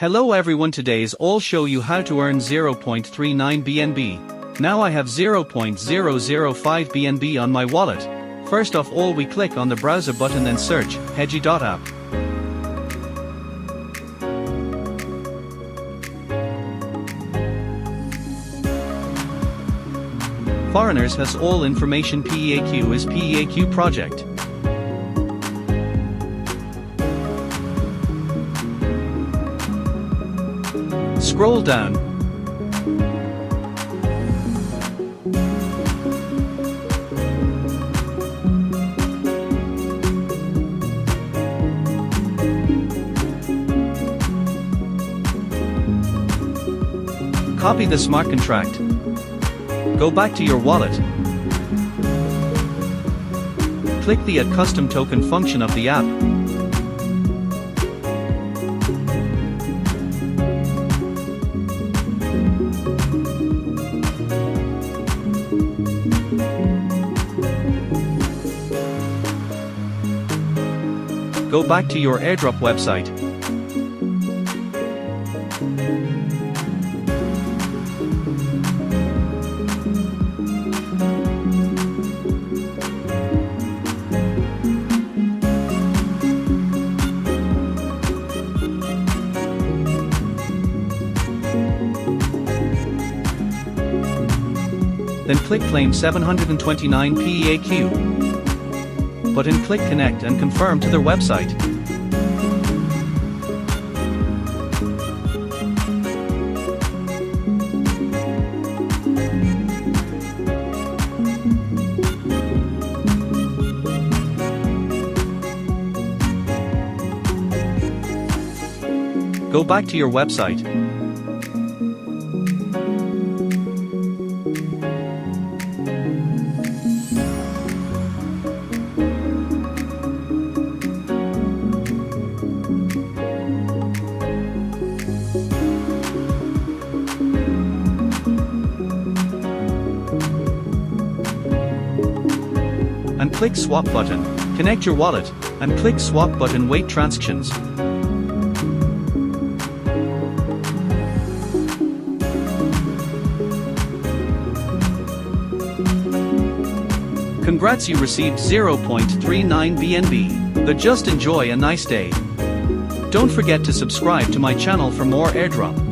Hello everyone, today's I'll show you how to earn 0.39 BNB. Now I have 0.005 BNB on my wallet. First of all, we click on the browser button and search hedgy.app. Foreigners has all information. PEAQ is PEAQ project. Scroll down. Copy the smart contract. Go back to your wallet. Click the Add Custom Token function of the app. Go back to your airdrop website. Then click Claim 729 PEAQ. Button, click Connect and confirm to their website. Go back to your website. And click Swap button. Connect your wallet, and click Swap button. Wait transactions. Congrats, you received 0.39 BNB. Just enjoy a nice day. Don't forget to subscribe to my channel for more airdrop.